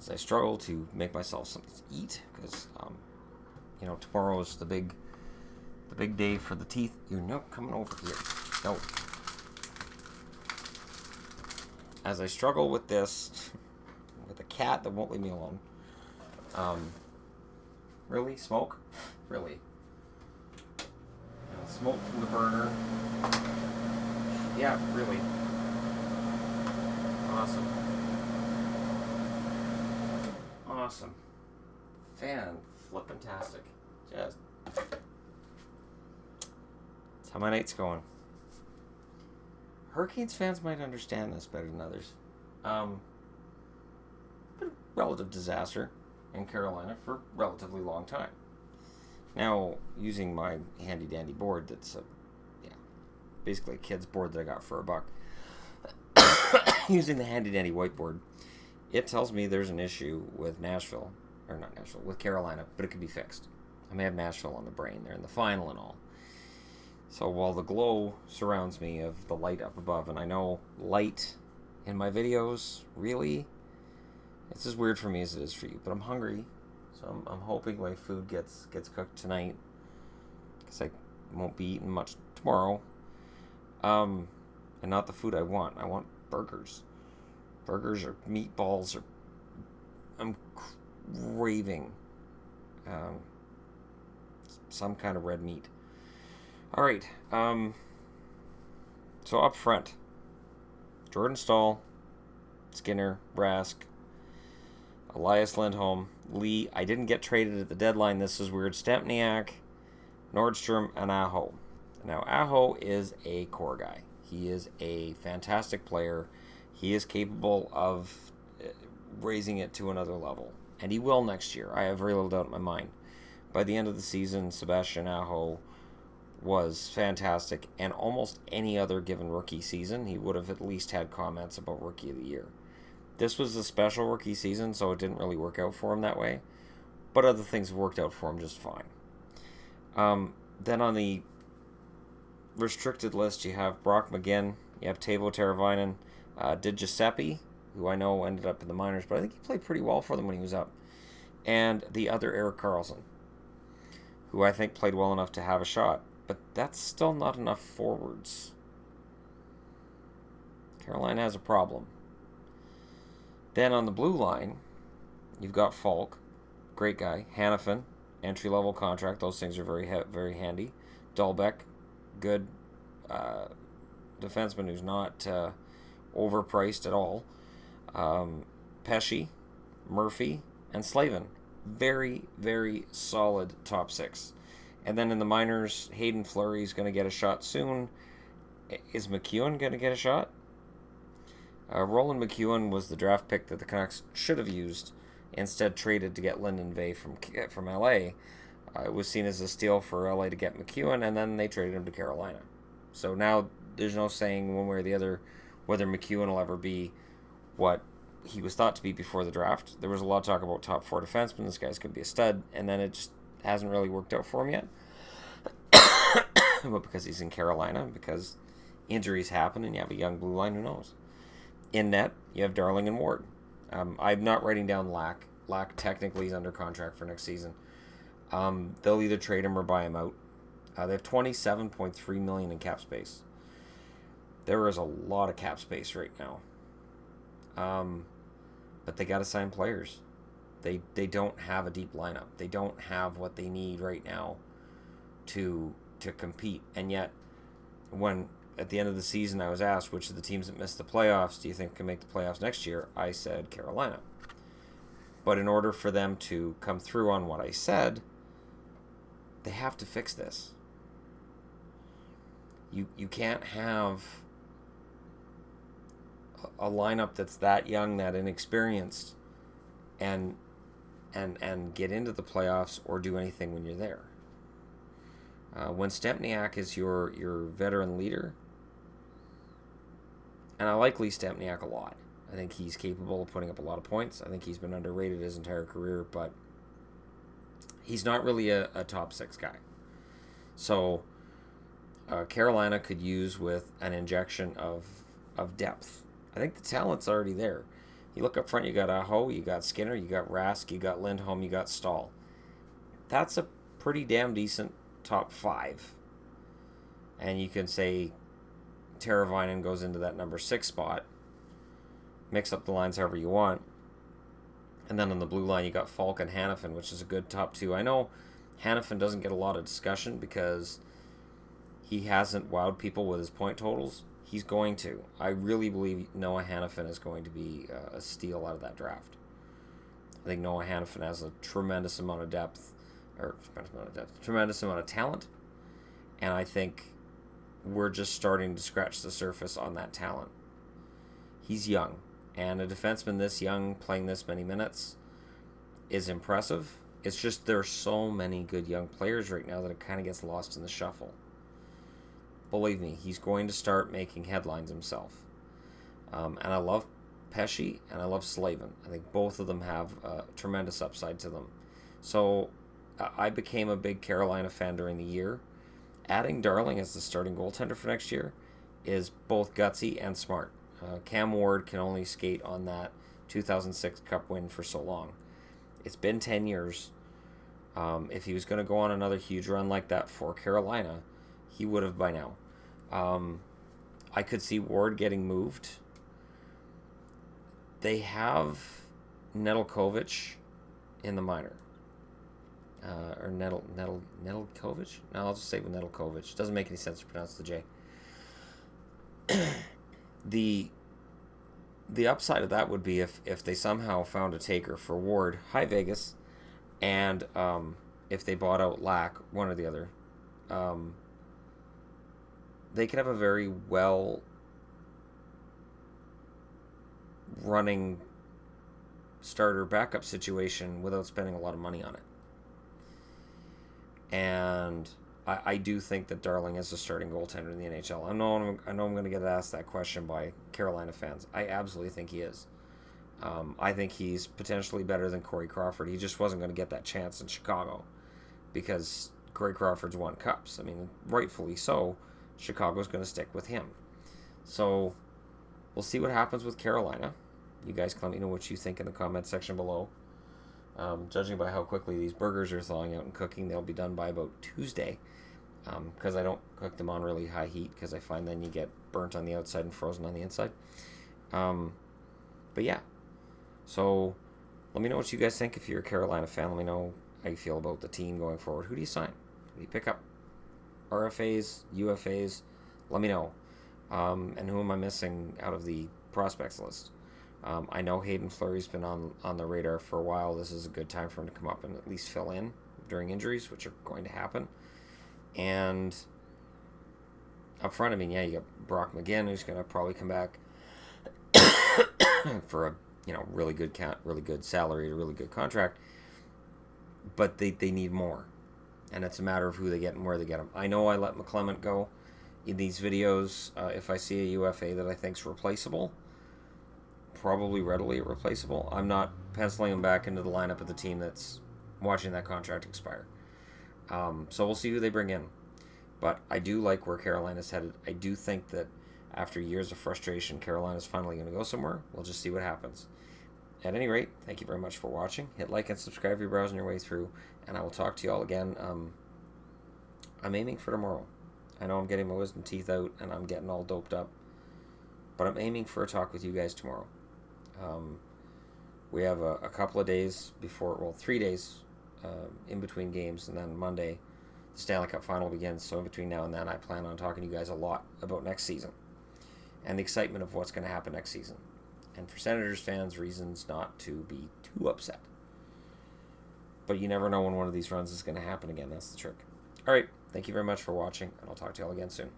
as I struggle to make myself something to eat, because tomorrow is the big day for the teeth. You're not coming over here. No. As I struggle with this, with a cat that won't leave me alone. Really? Smoke? Really? Smoke from the burner. Yeah, really. Awesome. Fan-flippin-tastic. Just. That's how my night's going. Hurricanes fans might understand this better than others. But a relative disaster in Carolina for a relatively long time. Now, using my handy-dandy board that's basically a kid's board that I got for $1, using the handy-dandy whiteboard, it tells me there's an issue with with Carolina, but it could be fixed. I may have Nashville on the brain. They're in the final and all. So while the glow surrounds me of the light up above, and I know light in my videos, really, it's as weird for me as it is for you, but I'm hungry, so I'm hoping my food gets cooked tonight, because I won't be eating much tomorrow. And not the food I want. I want burgers. Burgers or meatballs, or I'm craving some kind of red meat. All right. So up front, Jordan Staal, Skinner, Rask, Elias Lindholm, Lee. I didn't get traded at the deadline. This is weird. Stempniak, Nordstrom, and Aho. Now, Aho is a core guy. He is a fantastic player. He is capable of raising it to another level. And he will next year. I have very little doubt in my mind. By the end of the season, Sebastian Aho was fantastic. And almost any other given rookie season, he would have at least had comments about Rookie of the Year. This was a special rookie season, so it didn't really work out for him that way. But other things have worked out for him just fine. Then on the restricted list, you have Brock McGinn, you have Teuvo Teravainen, Di Giuseppe, who I know ended up in the minors, but I think he played pretty well for them when he was up, and the other Erik Karlsson, who I think played well enough to have a shot, but that's still not enough forwards. Carolina has a problem. Then on the blue line, you've got Falk, great guy, Hanifin, entry-level contract, those things are very handy, Dahlbeck, good defenseman who's not overpriced at all. Pesce, Murphy, and Slavin. Very, very solid top six. And then in the minors, Hayden Fleury's going to get a shot soon. Is McEwen going to get a shot? Roland McEwen was the draft pick that the Canucks should have used, instead traded to get Lyndon Vay from LA. It was seen as a steal for LA to get McEwen, and then they traded him to Carolina. So now there's no saying one way or the other whether McEwen will ever be what he was thought to be before the draft. There was a lot of talk about top four defensemen. This guy's going to be a stud, and then it just hasn't really worked out for him yet. But because he's in Carolina, because injuries happen, and you have a young blue line, who knows? In net, you have Darling and Ward. I'm not writing down Lack. Lack technically is under contract for next season. They'll either trade him or buy him out. They have $27.3 million in cap space. There is a lot of cap space right now. But they got to sign players. They don't have a deep lineup. They don't have what they need right now to compete. And yet, when at the end of the season I was asked which of the teams that missed the playoffs do you think can make the playoffs next year, I said Carolina. But in order for them to come through on what I said, they have to fix this. You can't have a lineup that's that young, that inexperienced, and get into the playoffs or do anything when you're there. When Stempniak is your veteran leader, and I like Lee Stempniak a lot. I think he's capable of putting up a lot of points. I think he's been underrated his entire career, but he's not really a top six guy. So Carolina could use with an injection of depth. I think the talent's already there. You look up front, you got Aho, you got Skinner, you got Rask, you got Lindholm, you got Stahl. That's a pretty damn decent top 5. And you can say Teravainen goes into that number 6 spot. Mix up the lines however you want. And then on the blue line, you got Falk and Hannafin, which is a good top 2. I know Hannafin doesn't get a lot of discussion because he hasn't wowed people with his point totals. He's going to. I really believe Noah Hannafin is going to be a steal out of that draft. I think Noah Hannafin has a tremendous amount of depth, tremendous amount of talent, and I think we're just starting to scratch the surface on that talent. He's young, and a defenseman this young playing this many minutes is impressive. It's just there's so many good young players right now that it kind of gets lost in the shuffle. Believe me, he's going to start making headlines himself. And I love Pesce and I love Slavin. I think both of them have tremendous upside to them. So I became a big Carolina fan during the year. Adding Darling as the starting goaltender for next year is both gutsy and smart. Cam Ward can only skate on that 2006 Cup win for so long. It's been 10 years. If he was going to go on another huge run like that for Carolina, he would have by now. I could see Ward getting moved. They have Nedeljkovic in the minor. Or Nedeljkovic? No, I'll just say with Nedeljkovic. It doesn't make any sense to pronounce the J. The upside of that would be if they somehow found a taker for Ward, hi Vegas, and if they bought out Lack, one or the other, they could have a very well running starter backup situation without spending a lot of money on it. And I do think that Darling is a starting goaltender in the NHL. I know I'm going to get asked that question by Carolina fans. I absolutely think he is. I think he's potentially better than Corey Crawford. He just wasn't going to get that chance in Chicago because Corey Crawford's won cups. I mean, rightfully so. Chicago's going to stick with him. So we'll see what happens with Carolina. You guys can let me know what you think in the comment section below. Judging by how quickly these burgers are thawing out and cooking, they'll be done by about Tuesday. Because I don't cook them on really high heat because I find then you get burnt on the outside and frozen on the inside. But yeah. So let me know what you guys think if you're a Carolina fan. Let me know how you feel about the team going forward. Who do you sign? Who do you pick up? RFAs, UFAs? Let me know. And who am I missing out of the prospects list? I know Hayden Fleury's been on the radar for a while. This is a good time for him to come up and at least fill in during injuries, which are going to happen. And up front, I mean, yeah, you got Brock McGinn, who's going to probably come back for a really good salary, a really good contract. But they need more, and it's a matter of who they get and where they get them. I know I let McClement go in these videos. If I see a UFA that I think's replaceable, probably readily replaceable, I'm not penciling him back into the lineup of the team that's watching that contract expire. So we'll see who they bring in. But I do like where Carolina's headed. I do think that after years of frustration, Carolina's finally going to go somewhere. We'll just see what happens. At any rate, thank you very much for watching. Hit like and subscribe if you're browsing your way through, and I will talk to you all again. I'm aiming for tomorrow. I know I'm getting my wisdom teeth out, and I'm getting all doped up. But I'm aiming for a talk with you guys tomorrow. We have a couple of days before, 3 days in between games, and then Monday the Stanley Cup Final begins. So in between now and then, I plan on talking to you guys a lot about next season and the excitement of what's going to happen next season. And for Senators fans, reasons not to be too upset. But you never know when one of these runs is going to happen again. That's the trick. All right. Thank you very much for watching, and I'll talk to you all again soon.